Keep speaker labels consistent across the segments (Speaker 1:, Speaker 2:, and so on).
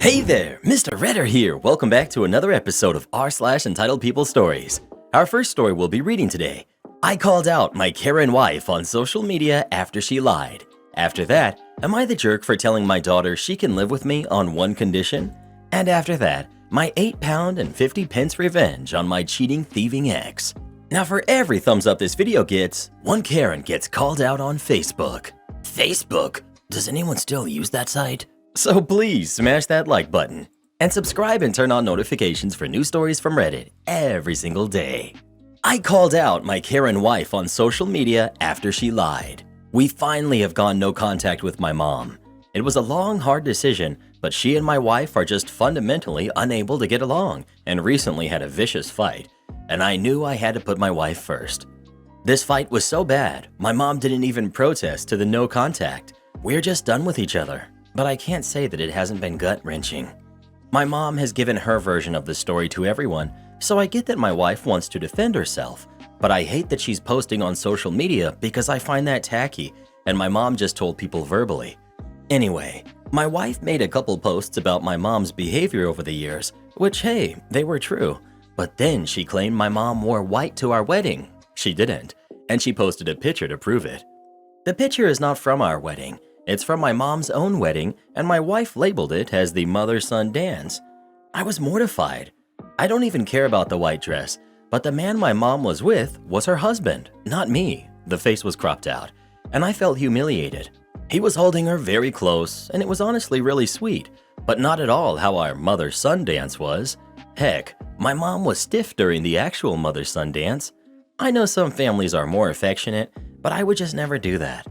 Speaker 1: Hey there, Mr. Redder here. Welcome back to another episode of r/Entitled People Stories. Our first story we'll be reading today. I called out my Karen wife on social media after she lied. After that, am I the jerk for telling my daughter she can live with me on one condition? And after that, my £8 and 50 pence revenge on my cheating, thieving ex. Now for every thumbs up this video gets, one Karen gets called out on Facebook. Facebook? Does anyone still use that site? So please smash that like button and subscribe and turn on notifications for new stories from Reddit every single day. I called out my Karen wife on social media after she lied. We finally have gone no contact with my mom. It was a long, hard decision, but she and my wife are just fundamentally unable to get along and recently had a vicious fight, and I knew I had to put my wife first. This fight was so bad, my mom didn't even protest to the no contact. We're just done with each other. But I can't say that it hasn't been gut-wrenching. My mom has given her version of the story to everyone, so I get that my wife wants to defend herself, but I hate that she's posting on social media because I find that tacky, and my mom just told people verbally. Anyway, my wife made a couple posts about my mom's behavior over the years, which hey, they were true, but then she claimed my mom wore white to our wedding. She didn't, and she posted a picture to prove it. The picture is not from our wedding. It's from my mom's own wedding, and my wife labeled it as the mother-son dance. I was mortified. I don't even care about the white dress, but the man my mom was with was her husband, not me. The face was cropped out, and I felt humiliated. He was holding her very close, and it was honestly really sweet, but not at all how our mother-son dance was. Heck, my mom was stiff during the actual mother-son dance. I know some families are more affectionate, but I would just never do that.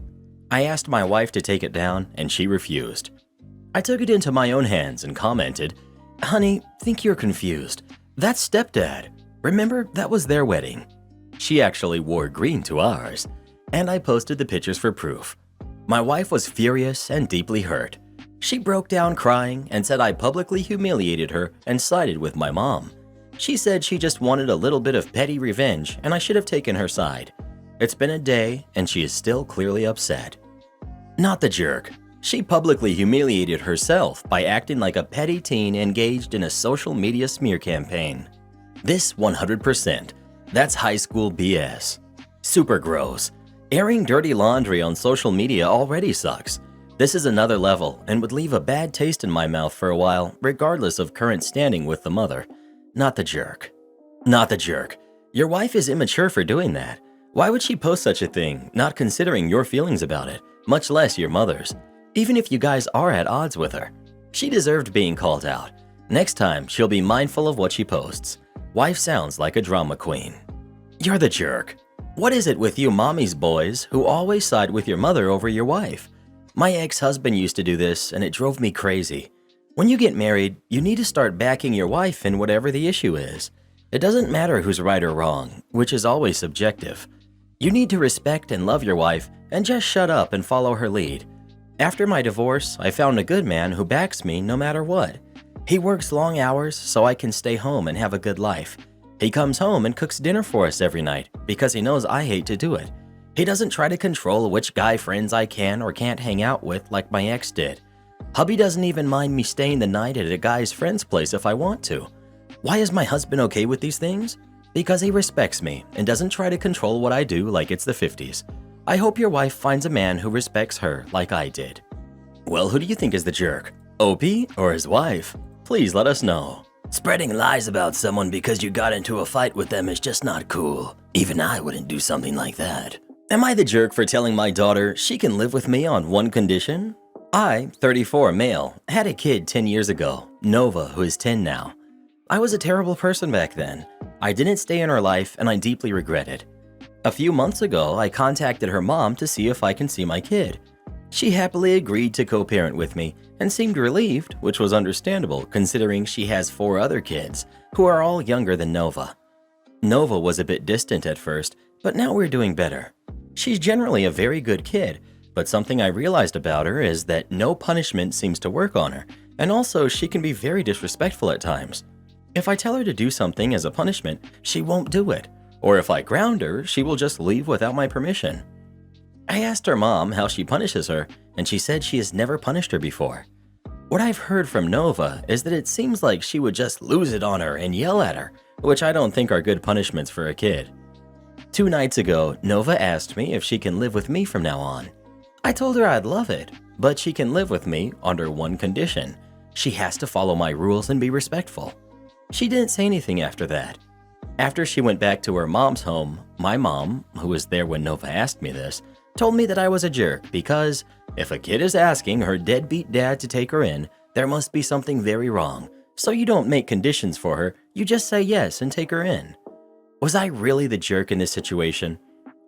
Speaker 1: I asked my wife to take it down, and she refused. I took it into my own hands and commented, "Honey, think you're confused. That's stepdad. Remember, that was their wedding." She actually wore green to ours, and I posted the pictures for proof. My wife was furious and deeply hurt. She broke down crying and said I publicly humiliated her and sided with my mom. She said she just wanted a little bit of petty revenge and I should have taken her side. It's been a day, and she is still clearly upset. Not the jerk. She publicly humiliated herself by acting like a petty teen engaged in a social media smear campaign. This 100%. That's high school BS. Super gross. Airing dirty laundry on social media already sucks. This is another level and would leave a bad taste in my mouth for a while, regardless of current standing with the mother. Not the jerk. Not the jerk. Your wife is immature for doing that. Why would she post such a thing, not considering your feelings about it, much less your mother's? Even if you guys are at odds with her. She deserved being called out. Next time, she'll be mindful of what she posts. Wife sounds like a drama queen. You're the jerk. What is it with you mommy's boys who always side with your mother over your wife? My ex-husband used to do this, and it drove me crazy. When you get married, you need to start backing your wife in whatever the issue is. It doesn't matter who's right or wrong, which is always subjective. You need to respect and love your wife and just shut up and follow her lead. After my divorce, I found a good man who backs me no matter what. He works long hours so I can stay home and have a good life. He comes home and cooks dinner for us every night because he knows I hate to do it. He doesn't try to control which guy friends I can or can't hang out with like my ex did. Hubby doesn't even mind me staying the night at a guy's friend's place if I want to. Why is my husband okay with these things? Because he respects me and doesn't try to control what I do like it's the 50s. I hope your wife finds a man who respects her like I did. Well, who do you think is the jerk? Opie or his wife? Please let us know. Spreading lies about someone because you got into a fight with them is just not cool. Even I wouldn't do something like that. Am I the jerk for telling my daughter she can live with me on one condition? I, 34 male, had a kid 10 years ago, Nova, who is 10 now. I was a terrible person back then. I didn't stay in her life and I deeply regret it. A few months ago, I contacted her mom to see if I can see my kid. She happily agreed to co-parent with me and seemed relieved, which was understandable considering she has 4 other kids who are all younger than Nova. Nova was a bit distant at first, but now we're doing better. She's generally a very good kid, but something I realized about her is that no punishment seems to work on her, and also she can be very disrespectful at times. If I tell her to do something as a punishment, she won't do it, or if I ground her, she will just leave without my permission. I asked her mom how she punishes her, and she said she has never punished her before. What I've heard from Nova is that it seems like she would just lose it on her and yell at her, which I don't think are good punishments for a kid. 2 nights ago, Nova asked me if she can live with me from now on. I told her I'd love it, but she can live with me under one condition. She has to follow my rules and be respectful. She didn't say anything after that. After she went back to her mom's home, my mom, who was there when Nova asked me this, told me that I was a jerk because if a kid is asking her deadbeat dad to take her in, there must be something very wrong. So you don't make conditions for her, you just say yes and take her in. Was I really the jerk in this situation?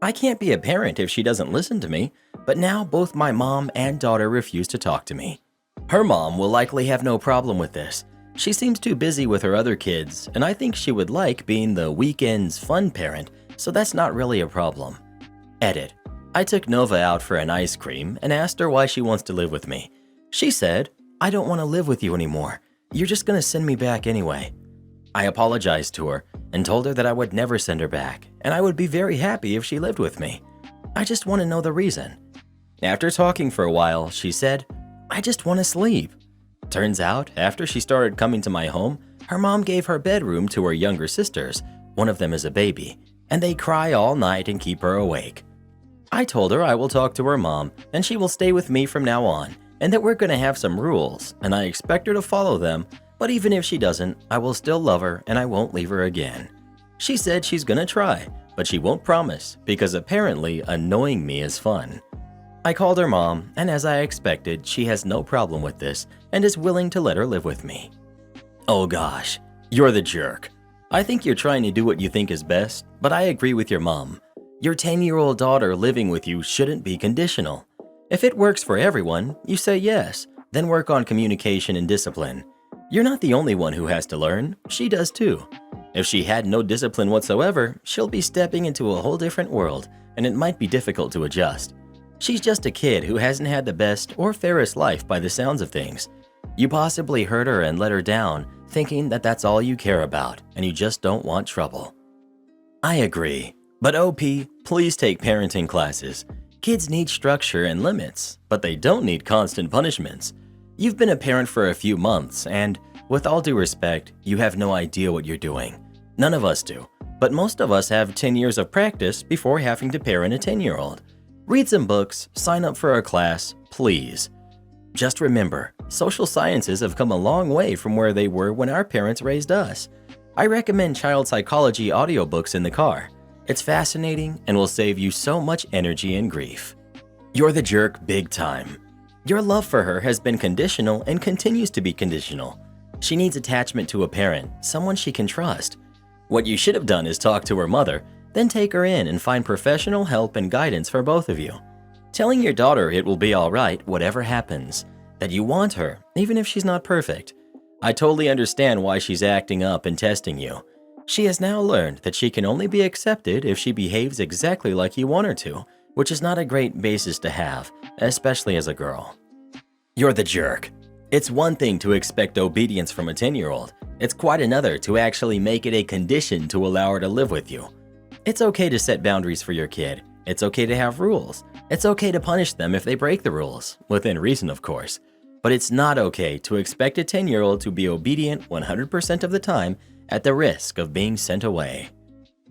Speaker 1: I can't be a parent if she doesn't listen to me, but now both my mom and daughter refuse to talk to me. Her mom will likely have no problem with this. She seems too busy with her other kids, and I think she would like being the weekend's fun parent, so that's not really a problem. Edit. I took Nova out for an ice cream and asked her why she wants to live with me. She said, "I don't want to live with you anymore. You're just going to send me back anyway." I apologized to her and told her that I would never send her back, and I would be very happy if she lived with me. I just want to know the reason. After talking for a while, she said, "I just want to sleep." Turns out, after she started coming to my home, her mom gave her bedroom to her younger sisters, one of them is a baby, and they cry all night and keep her awake. I told her I will talk to her mom and she will stay with me from now on, and that we're going to have some rules, and I expect her to follow them, but even if she doesn't, I will still love her and I won't leave her again. She said she's going to try, but she won't promise because apparently annoying me is fun. I called her mom, and as I expected, she has no problem with this and is willing to let her live with me. Oh gosh, you're the jerk. I think you're trying to do what you think is best, but I agree with your mom. Your 10-year-old daughter living with you shouldn't be conditional. If it works for everyone, you say yes, then work on communication and discipline. You're not the only one who has to learn, she does too. If she had no discipline whatsoever, she'll be stepping into a whole different world, and it might be difficult to adjust. She's just a kid who hasn't had the best or fairest life by the sounds of things. You possibly hurt her and let her down, thinking that that's all you care about, and you just don't want trouble. I agree, but OP, please take parenting classes. Kids need structure and limits, but they don't need constant punishments. You've been a parent for a few months, and with all due respect, you have no idea what you're doing. None of us do, but most of us have 10 years of practice before having to parent a 10-year-old. Read some books, sign up for a class, please. Just remember, social sciences have come a long way from where they were when our parents raised us. I recommend child psychology audiobooks in the car. It's fascinating and will save you so much energy and grief. You're the jerk big time. Your love for her has been conditional and continues to be conditional. She needs attachment to a parent, someone she can trust. What you should have done is talk to her mother, then take her in and find professional help and guidance for both of you. Telling your daughter it will be all right whatever happens, that you want her, even if she's not perfect. I totally understand why she's acting up and testing you. She has now learned that she can only be accepted if she behaves exactly like you want her to, which is not a great basis to have, especially as a girl. You're the jerk. It's one thing to expect obedience from a 10-year-old. It's quite another to actually make it a condition to allow her to live with you. It's okay to set boundaries for your kid. It's okay to have rules. It's okay to punish them if they break the rules, within reason of course. But it's not okay to expect a 10-year-old to be obedient 100% of the time at the risk of being sent away.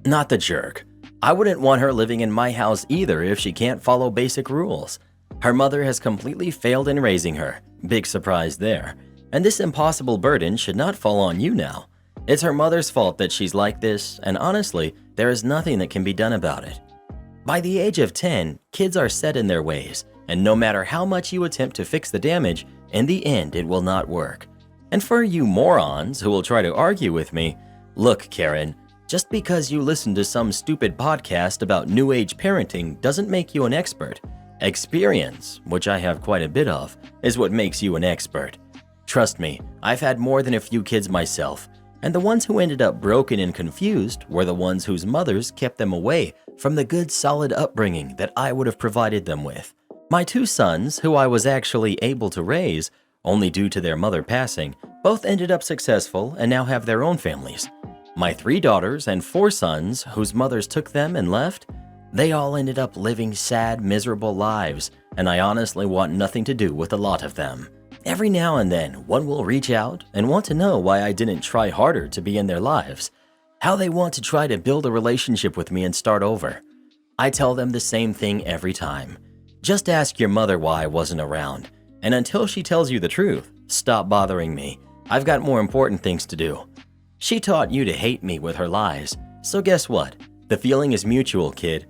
Speaker 1: Not the jerk. I wouldn't want her living in my house either if she can't follow basic rules. Her mother has completely failed in raising her. Big surprise there. And this impossible burden should not fall on you now. It's her mother's fault that she's like this, and honestly, there is nothing that can be done about it. By the age of 10, kids are set in their ways, and no matter how much you attempt to fix the damage, in the end it will not work. And for you morons who will try to argue with me, look, Karen, just because you listen to some stupid podcast about new age parenting doesn't make you an expert. Experience, which I have quite a bit of, is what makes you an expert. Trust me, I've had more than a few kids myself, and the ones who ended up broken and confused were the ones whose mothers kept them away from the good solid upbringing that I would have provided them with. My 2 sons, who I was actually able to raise, only due to their mother passing, both ended up successful and now have their own families. My 3 daughters and 4 sons, whose mothers took them and left, they all ended up living sad, miserable lives, and I honestly want nothing to do with a lot of them. Every now and then, one will reach out and want to know why I didn't try harder to be in their lives, how they want to try to build a relationship with me and start over. I tell them the same thing every time. Just ask your mother why I wasn't around, and until she tells you the truth, stop bothering me. I've got more important things to do. She taught you to hate me with her lies, so guess what? The feeling is mutual, kid.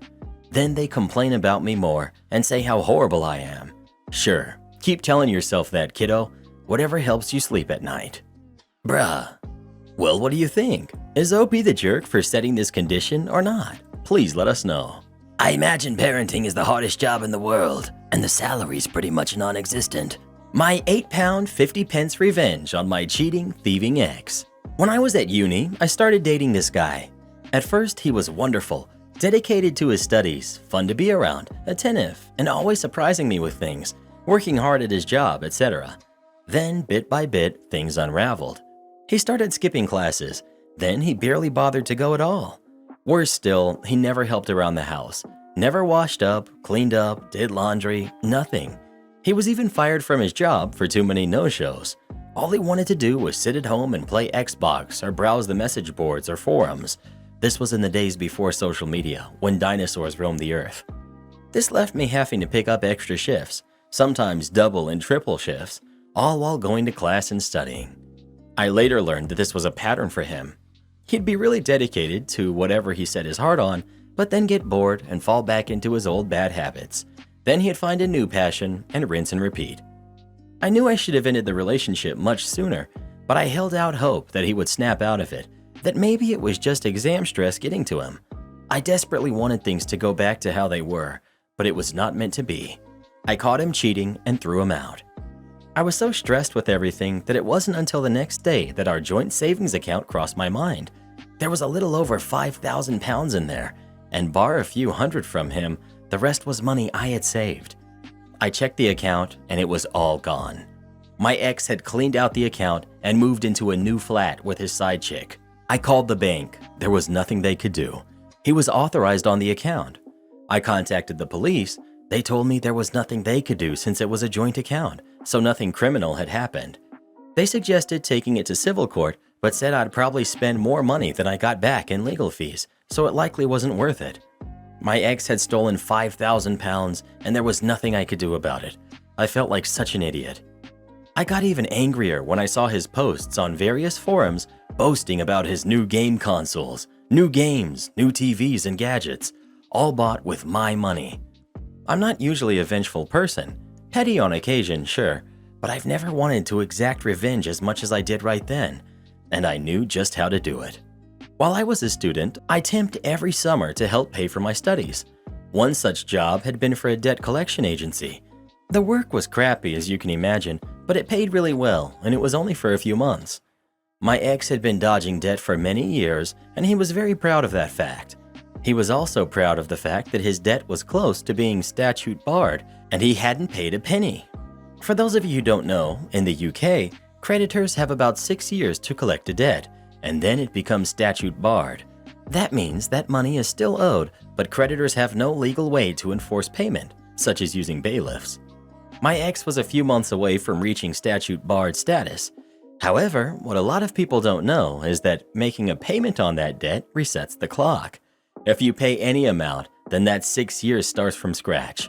Speaker 1: Then they complain about me more and say how horrible I am. Sure, keep telling yourself that, kiddo. Whatever helps you sleep at night. Bruh. Well, what do you think? Is OP the jerk for setting this condition or not? Please let us know. I imagine parenting is the hardest job in the world, and the salary's pretty much non-existent. My £8 50 pence revenge on my cheating, thieving ex. When I was at uni, I started dating this guy. At first, he was wonderful, dedicated to his studies, fun to be around, attentive, and always surprising me with things, working hard at his job, etc. Then, bit by bit, things unraveled. He started skipping classes, then he barely bothered to go at all. Worse still, he never helped around the house, never washed up, cleaned up, did laundry, nothing. He was even fired from his job for too many no-shows. All he wanted to do was sit at home and play Xbox or browse the message boards or forums. This was in the days before social media, when dinosaurs roamed the earth. This left me having to pick up extra shifts, sometimes double and triple shifts, all while going to class and studying. I later learned that this was a pattern for him. He'd be really dedicated to whatever he set his heart on, but then get bored and fall back into his old bad habits. Then he'd find a new passion and rinse and repeat. I knew I should have ended the relationship much sooner, but I held out hope that he would snap out of it, that maybe it was just exam stress getting to him. I desperately wanted things to go back to how they were, but it was not meant to be. I caught him cheating and threw him out. I was so stressed with everything that it wasn't until the next day that our joint savings account crossed my mind. There was a little over £5,000 in there, and bar a few hundred from him, the rest was money I had saved. I checked the account and it was all gone. My ex had cleaned out the account and moved into a new flat with his side chick. I called the bank. There was nothing they could do. He was authorized on the account. I contacted the police. They told me there was nothing they could do since it was a joint account, so nothing criminal had happened. They suggested taking it to civil court, but said I'd probably spend more money than I got back in legal fees, so it likely wasn't worth it. My ex had stolen £5,000, and there was nothing I could do about it. I felt like such an idiot. I got even angrier when I saw his posts on various forums boasting about his new game consoles, new games, new TVs and gadgets, all bought with my money. I'm not usually a vengeful person. Petty on occasion, sure, but I've never wanted to exact revenge as much as I did right then, and I knew just how to do it. While I was a student, I temped every summer to help pay for my studies. One such job had been for a debt collection agency. The work was crappy, as you can imagine, but it paid really well, and it was only for a few months. My ex had been dodging debt for many years, and he was very proud of that fact. He was also proud of the fact that his debt was close to being statute barred, and he hadn't paid a penny. For those of you who don't know, in the UK, creditors have about 6 years to collect a debt, and then it becomes statute barred. That means that money is still owed, but creditors have no legal way to enforce payment, such as using bailiffs. My ex was a few months away from reaching statute barred status. However, what a lot of people don't know is that making a payment on that debt resets the clock. If you pay any amount, then that 6 years starts from scratch.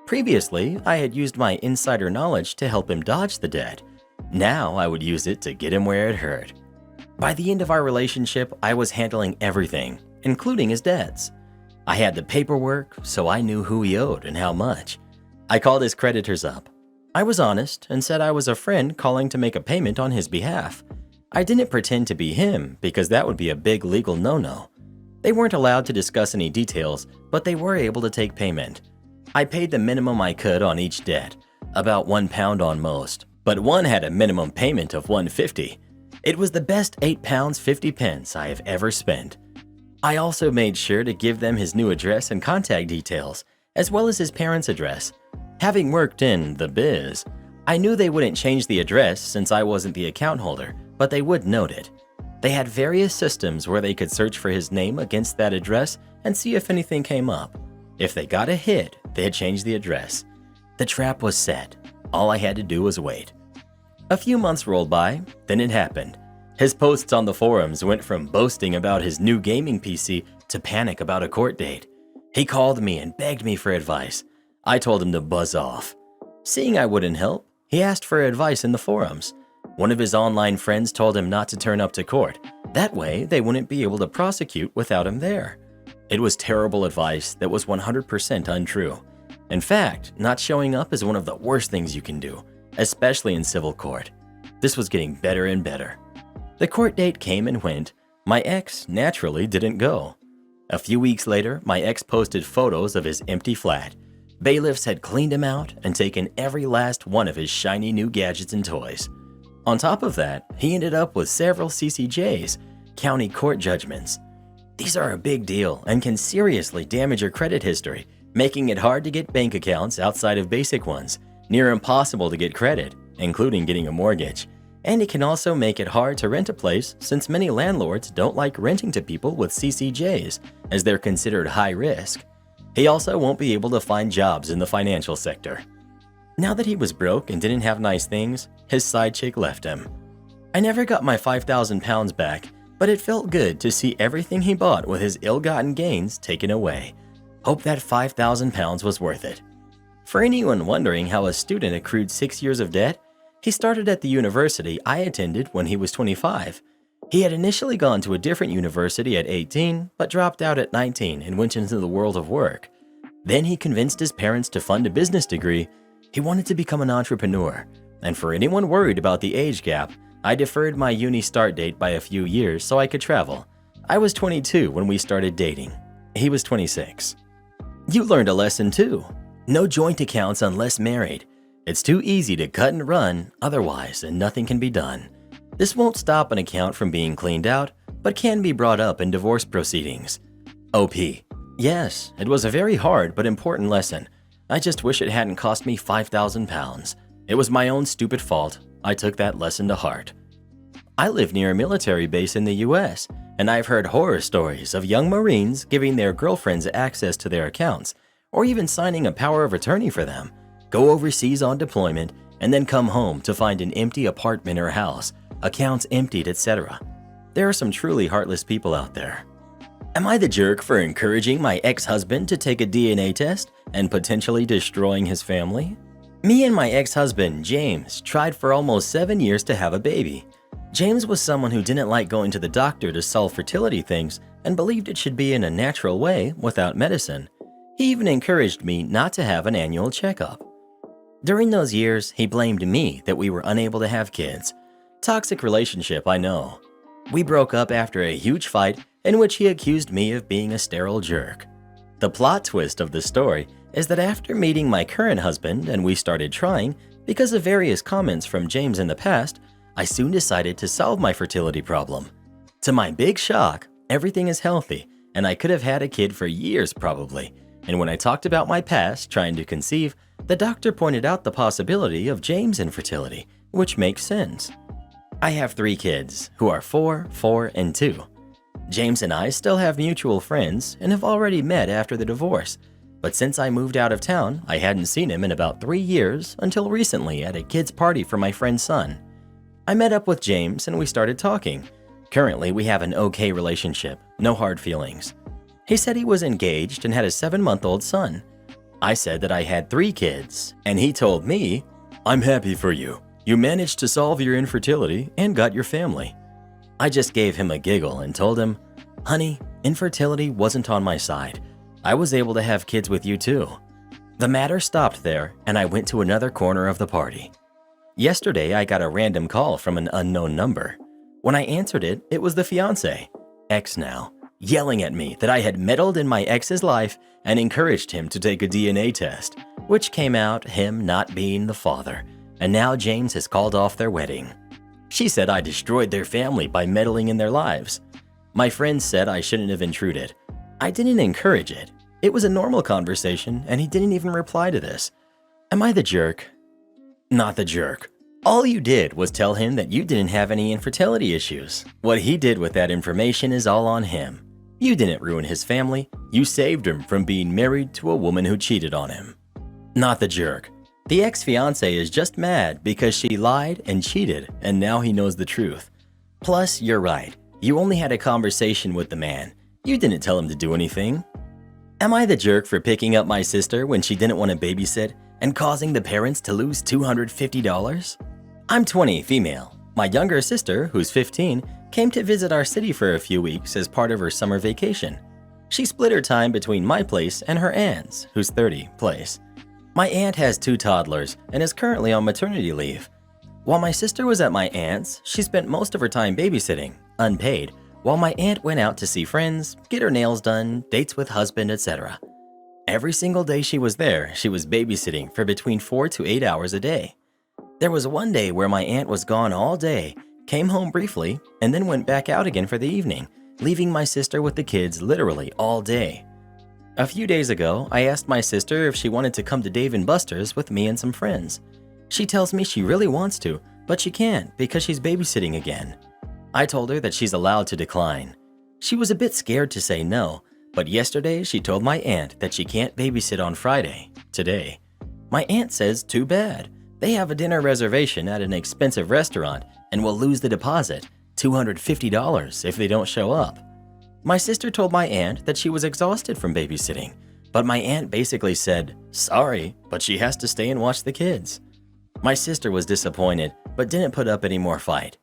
Speaker 1: Previously, I had used my insider knowledge to help him dodge the debt. Now I would use it to get him where it hurt. By the end of our relationship, I was handling everything, including his debts. I had the paperwork, so I knew who he owed and how much. I called his creditors up. I was honest and said I was a friend calling to make a payment on his behalf. I didn't pretend to be him because that would be a big legal no-no. They weren't allowed to discuss any details, but they were able to take payment. I paid the minimum I could on each debt, about £1 on most, but one had a minimum payment of £1.50. It was the best £8 50 pence I have ever spent. I also made sure to give them his new address and contact details, as well as his parents' address. Having worked in the biz, I knew they wouldn't change the address since I wasn't the account holder, but they would note it. They had various systems where they could search for his name against that address and see if anything came up. If they got a hit, they'd change the address. The trap was set. All I had to do was wait. A few months rolled by, then it happened. His posts on the forums went from boasting about his new gaming PC to panic about a court date. He called me and begged me for advice. I told him to buzz off. Seeing I wouldn't help, he asked for advice in the forums. One of his online friends told him not to turn up to court. That way, they wouldn't be able to prosecute without him there. It was terrible advice that was 100% untrue. In fact, not showing up is one of the worst things you can do, especially in civil court. This was getting better and better. The court date came and went. My ex naturally didn't go. A few weeks later, my ex posted photos of his empty flat. Bailiffs had cleaned him out and taken every last one of his shiny new gadgets and toys. On top of that, he ended up with several CCJs, county court judgments. These are a big deal and can seriously damage your credit history, making it hard to get bank accounts outside of basic ones, near impossible to get credit, including getting a mortgage. And it can also make it hard to rent a place since many landlords don't like renting to people with CCJs as they're considered high risk. He also won't be able to find jobs in the financial sector. Now that he was broke and didn't have nice things, his side chick left him. I never got my 5,000 pounds back, but it felt good to see everything he bought with his ill-gotten gains taken away. Hope that 5,000 pounds was worth it. For anyone wondering how a student accrued 6 years of debt, he started at the university I attended when he was 25. He had initially gone to a different university at 18, but dropped out at 19 and went into the world of work. Then he convinced his parents to fund a business degree. He wanted to become an entrepreneur, and for anyone worried about the age gap, I deferred my uni start date by a few years so I could travel. I was 22 when we started dating. He was 26. You learned a lesson too. No joint accounts unless married. It's too easy to cut and run otherwise, and nothing can be done. This won't stop an account from being cleaned out, but can be brought up in divorce proceedings. OP. Yes, it was a very hard but important lesson. I just wish it hadn't cost me 5,000 pounds. It was my own stupid fault. I took that lesson to heart. I live near a military base in the US, and I've heard horror stories of young Marines giving their girlfriends access to their accounts, or even signing a power of attorney for them, go overseas on deployment, and then come home to find an empty apartment or house, accounts emptied, etc. There are some truly heartless people out there. Am I the jerk for encouraging my ex-husband to take a DNA test and potentially destroying his family? Me and my ex-husband, James, tried for almost 7 years to have a baby. James was someone who didn't like going to the doctor to solve fertility things and believed it should be in a natural way without medicine. He even encouraged me not to have an annual checkup. During those years, he blamed me that we were unable to have kids. Toxic relationship, I know. We broke up after a huge fight in which he accused me of being a sterile jerk. The plot twist of the story is that after meeting my current husband and we started trying, because of various comments from James in the past, I soon decided to solve my fertility problem. To my big shock, everything is healthy, and I could have had a kid for years probably. And when I talked about my past trying to conceive, the doctor pointed out the possibility of James' infertility, which makes sense. I have 3 kids, who are 4, 4, and 2. James and I still have mutual friends and have already met after the divorce, but since I moved out of town, I hadn't seen him in about 3 years until recently at a kid's party for my friend's son. I met up with James and we started talking. Currently, we have an okay relationship, no hard feelings. He said he was engaged and had a 7-month-old son. I said that I had 3 kids, and he told me, "I'm happy for you. You managed to solve your infertility and got your family." I just gave him a giggle and told him, "Honey, infertility wasn't on my side. I was able to have kids with you too." The matter stopped there, and I went to another corner of the party. Yesterday, I got a random call from an unknown number. When I answered it, it was the fiancé, ex now, yelling at me that I had meddled in my ex's life and encouraged him to take a DNA test, which came out him not being the father, and now James has called off their wedding. She said I destroyed their family by meddling in their lives. My friend said I shouldn't have intruded. I didn't encourage it. It was a normal conversation, and he didn't even reply to this. Am I the jerk? Not the jerk. All you did was tell him that you didn't have any infertility issues. What he did with that information is all on him. You didn't ruin his family. You saved him from being married to a woman who cheated on him. Not the jerk. The ex-fiance is just mad because she lied and cheated and now he knows the truth. Plus, you're right. You only had a conversation with the man. You didn't tell him to do anything. Am I the jerk for picking up my sister when she didn't want to babysit and causing the parents to lose $250? I'm 20, female. My younger sister, who's 15, came to visit our city for a few weeks as part of her summer vacation. She split her time between my place and her aunt's, who's 30, place. My aunt has 2 toddlers and is currently on maternity leave. While my sister was at my aunt's, she spent most of her time babysitting, unpaid, while my aunt went out to see friends, get her nails done, dates with husband, etc. Every single day she was there, she was babysitting for between 4 to 8 hours a day. There was one day where my aunt was gone all day, came home briefly, and then went back out again for the evening, leaving my sister with the kids literally all day. A few days ago, I asked my sister if she wanted to come to Dave & Buster's with me and some friends. She tells me she really wants to, but she can't because she's babysitting again. I told her that she's allowed to decline. She was a bit scared to say no, but yesterday she told my aunt that she can't babysit on Friday, today. My aunt says too bad. They have a dinner reservation at an expensive restaurant and will lose the deposit, $250, if they don't show up. My sister told my aunt that she was exhausted from babysitting, but my aunt basically said, sorry, but she has to stay and watch the kids. My sister was disappointed, but didn't put up any more fight.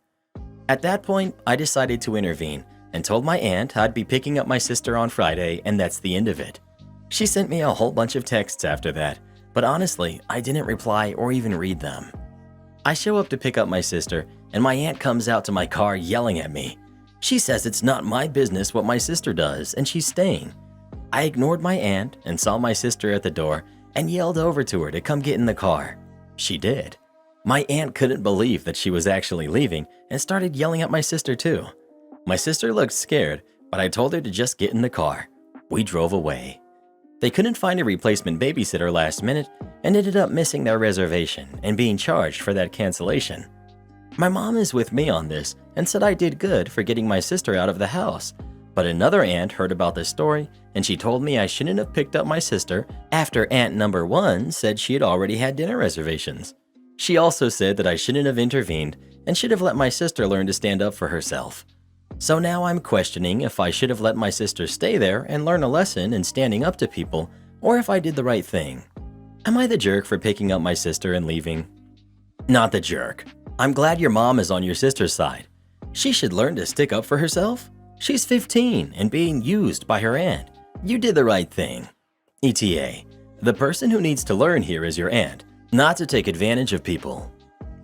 Speaker 1: At that point, I decided to intervene and told my aunt I'd be picking up my sister on Friday and that's the end of it. She sent me a whole bunch of texts after that, but honestly, I didn't reply or even read them. I show up to pick up my sister and my aunt comes out to my car yelling at me. She says it's not my business what my sister does and she's staying. I ignored my aunt and saw my sister at the door and yelled over to her to come get in the car. She did. My aunt couldn't believe that she was actually leaving and started yelling at my sister too. My sister looked scared, but I told her to just get in the car. We drove away. They couldn't find a replacement babysitter last minute and ended up missing their reservation and being charged for that cancellation. My mom is with me on this and said I did good for getting my sister out of the house, but another aunt heard about this story and she told me I shouldn't have picked up my sister after aunt number 1 said she had already had dinner reservations. She also said that I shouldn't have intervened and should have let my sister learn to stand up for herself. So now I'm questioning if I should have let my sister stay there and learn a lesson in standing up to people, or if I did the right thing. Am I the jerk for picking up my sister and leaving? Not the jerk. I'm glad your mom is on your sister's side. She should learn to stick up for herself. She's 15 and being used by her aunt. You did the right thing. ETA. The person who needs to learn here is your aunt, not to take advantage of people.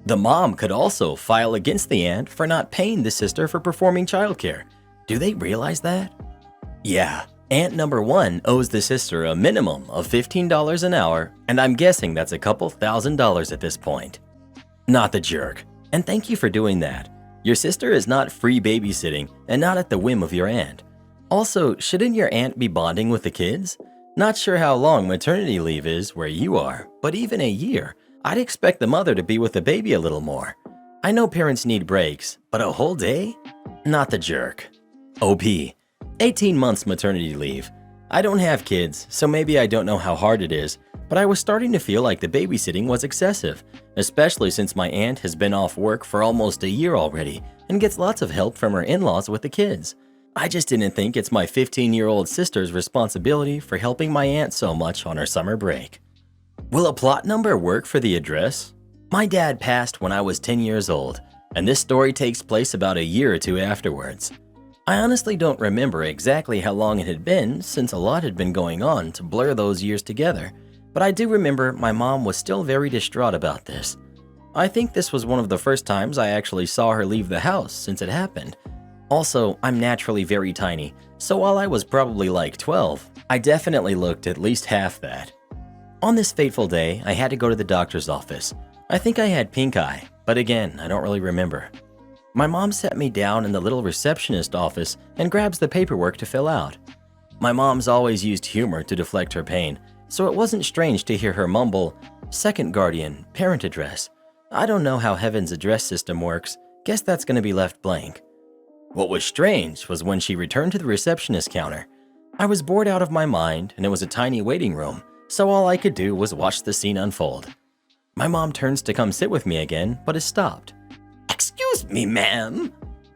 Speaker 1: The mom could also file against the aunt for not paying the sister for performing childcare. Do they realize that? Yeah, aunt number 1 owes the sister a minimum of $15 an hour, and I'm guessing that's a couple $1,000s at this point. Not the jerk, and thank you for doing that. Your sister is not free babysitting and not at the whim of your aunt. Also, shouldn't your aunt be bonding with the kids? Not sure how long maternity leave is where you are, but even a year, I'd expect the mother to be with the baby a little more. I know parents need breaks, but a whole day? Not the jerk. OP. 18 months maternity leave. I don't have kids, so maybe I don't know how hard it is, but I was starting to feel like the babysitting was excessive, especially since my aunt has been off work for almost a year already and gets lots of help from her in-laws with the kids. I just didn't think it's my 15-year-old sister's responsibility for helping my aunt so much on her summer break. Will a plot number work for the address? My dad passed when I was 10 years old, and this story takes place about a year or two afterwards. I honestly don't remember exactly how long it had been since a lot had been going on to blur those years together, but I do remember my mom was still very distraught about this. I think this was one of the first times I actually saw her leave the house since it happened. Also, I'm naturally very tiny, so while I was probably like 12, I definitely looked at least half that. On this fateful day, I had to go to the doctor's office. I think I had pink eye, but again, I don't really remember. My mom sat me down in the little receptionist office and grabs the paperwork to fill out. My mom's always used humor to deflect her pain, so it wasn't strange to hear her mumble, "Second guardian, parent address. I don't know how Heaven's address system works. Guess that's gonna be left blank." What was strange was when she returned to the receptionist counter. I was bored out of my mind and it was a tiny waiting room, so all I could do was watch the scene unfold. My mom turns to come sit with me again, but is stopped. "Excuse me, ma'am."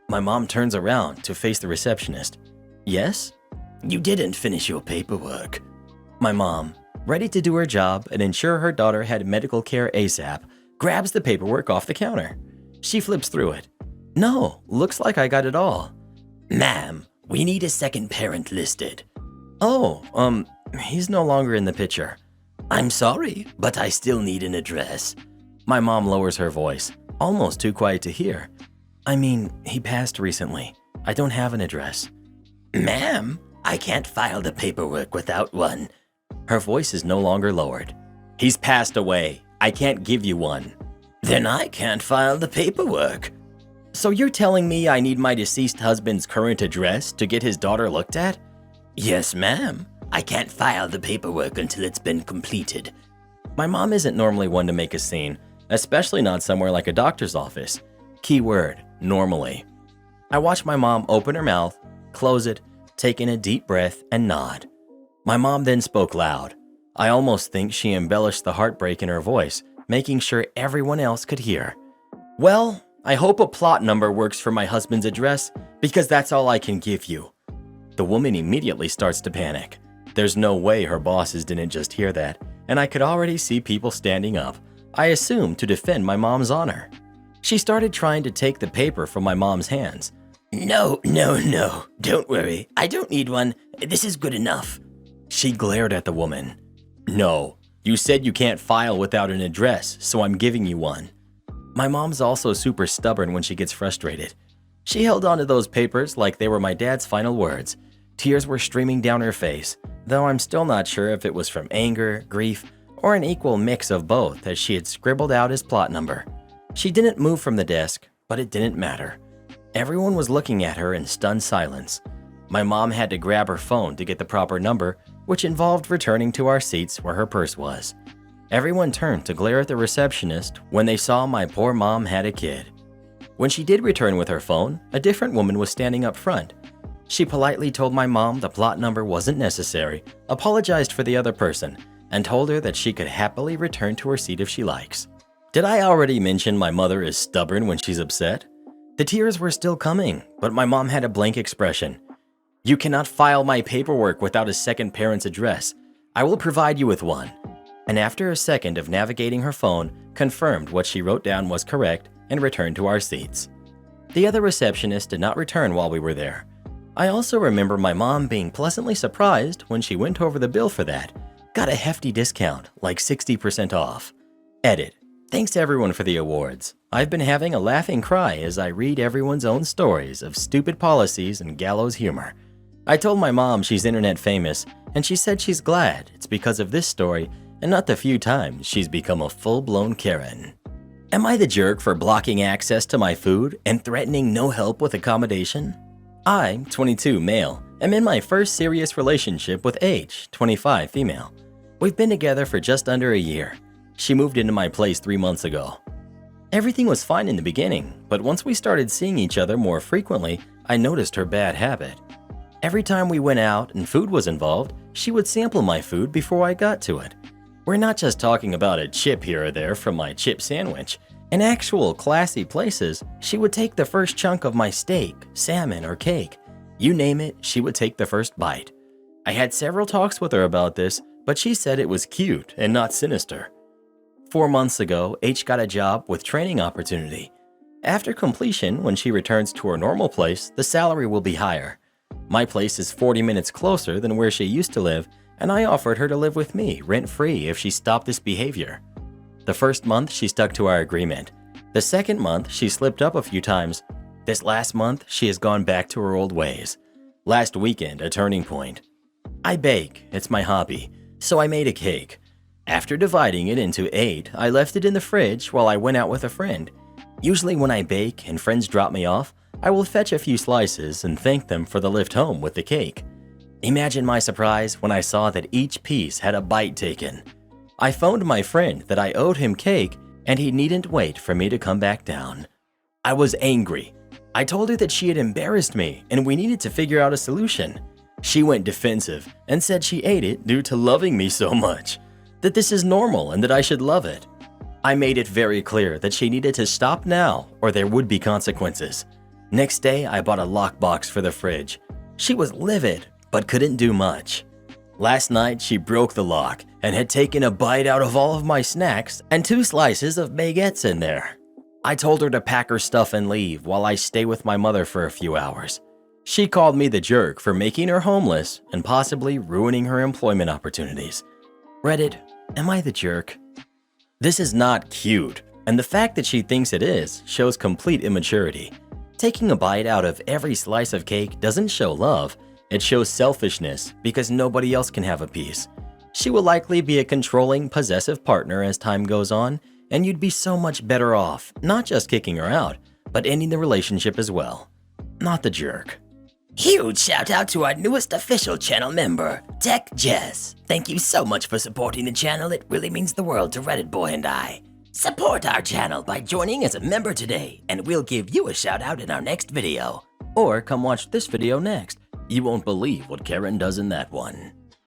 Speaker 1: My mom turns around to face the receptionist. "Yes?" "You didn't finish your paperwork." My mom, ready to do her job and ensure her daughter had medical care ASAP, grabs the paperwork off the counter. She flips through it. "No, looks like I got it all." "Ma'am, we need a second parent listed." "Oh, he's no longer in the picture." "I'm sorry, but I still need an address." My mom lowers her voice, almost too quiet to hear. "I mean, he passed recently. I don't have an address." "Ma'am, I can't file the paperwork without one." Her voice is no longer lowered. "He's passed away. I can't give you one." "Then I can't file the paperwork." "So you're telling me I need my deceased husband's current address to get his daughter looked at?" "Yes, ma'am. I can't file the paperwork until it's been completed." My mom isn't normally one to make a scene, especially not somewhere like a doctor's office. Keyword, normally. I watch my mom open her mouth, close it, take in a deep breath, and nod. My mom then spoke loud. I almost think she embellished the heartbreak in her voice, making sure everyone else could hear. "Well, I hope a plot number works for my husband's address, because that's all I can give you." The woman immediately starts to panic. There's no way her bosses didn't just hear that, and I could already see people standing up, I assume to defend my mom's honor. She started trying to take the paper from my mom's hands. No, don't worry, I don't need one, this is good enough." She glared at the woman. "No, you said you can't file without an address, so I'm giving you one." My mom's also super stubborn when she gets frustrated. She held onto those papers like they were my dad's final words. Tears were streaming down her face, though I'm still not sure if it was from anger, grief, or an equal mix of both as she had scribbled out his plot number. She didn't move from the desk, but it didn't matter. Everyone was looking at her in stunned silence. My mom had to grab her phone to get the proper number, which involved returning to our seats where her purse was. Everyone turned to glare at the receptionist when they saw my poor mom had a kid. When she did return with her phone, a different woman was standing up front. She politely told my mom the plot number wasn't necessary, apologized for the other person, and told her that she could happily return to her seat if she likes. Did I already mention my mother is stubborn when she's upset? The tears were still coming, but my mom had a blank expression. "You cannot file my paperwork without a second parent's address. I will provide you with one." And after a second of navigating her phone, confirmed what she wrote down was correct and returned to our seats. The other receptionist did not return while we were there. I also remember my mom being pleasantly surprised when she went over the bill for that. Got a hefty discount, like 60% off. Edit. Thanks everyone for the awards. I've been having a laughing cry as I read everyone's own stories of stupid policies and gallows humor. I told my mom she's internet famous, and she said she's glad it's because of this story and not the few times she's become a full-blown Karen. Am I the jerk for blocking access to my food and threatening no help with accommodation? I, 22, male, am in my first serious relationship with H, 25, female. We've been together for just under a year. She moved into my place 3 months ago. Everything was fine in the beginning, but once we started seeing each other more frequently, I noticed her bad habit. Every time we went out and food was involved, she would sample my food before I got to it. We're not just talking about a chip here or there from my chip sandwich. In actual classy places, she would take the first chunk of my steak, salmon, or cake. You name it, she would take the first bite. I had several talks with her about this, but she said it was cute and not sinister. 4 months ago, H got a job with training opportunity. After completion, when she returns to her normal place, the salary will be higher. My place is 40 minutes closer than where she used to live, and I offered her to live with me, rent-free, if she stopped this behavior. The first month, she stuck to our agreement. The second month, she slipped up a few times. This last month, she has gone back to her old ways. Last weekend, a turning point. I bake, it's my hobby, so I made a cake. After dividing it into 8, I left it in the fridge while I went out with a friend. Usually when I bake and friends drop me off, I will fetch a few slices and thank them for the lift home with the cake. Imagine my surprise when I saw that each piece had a bite taken. I phoned my friend that I owed him cake and he needn't wait for me to come back down. I was angry. I told her that she had embarrassed me and we needed to figure out a solution. She went defensive and said she ate it due to loving me so much, that this is normal and that I should love it. I made it very clear that she needed to stop now or there would be consequences. Next day, I bought a lockbox for the fridge. She was livid, but couldn't do much. Last night, she broke the lock and had taken a bite out of all of my snacks and 2 slices of baguettes in there. I told her to pack her stuff and leave while I stay with my mother for a few hours. She called me the jerk for making her homeless and possibly ruining her employment opportunities. Reddit, am I the jerk? This is not cute, and the fact that she thinks it is shows complete immaturity. Taking a bite out of every slice of cake doesn't show love, it shows selfishness because nobody else can have a piece. She will likely be a controlling, possessive partner as time goes on, and you'd be so much better off not just kicking her out, but ending the relationship as well. Not the jerk.
Speaker 2: Huge shout out to our newest official channel member, Tech Jess. Thank you so much for supporting the channel, it really means the world to Reddit Boy and I. Support our channel by joining as a member today, and we'll give you a shout out in our next video.
Speaker 1: Or come watch this video next. You won't believe what Karen does in that one.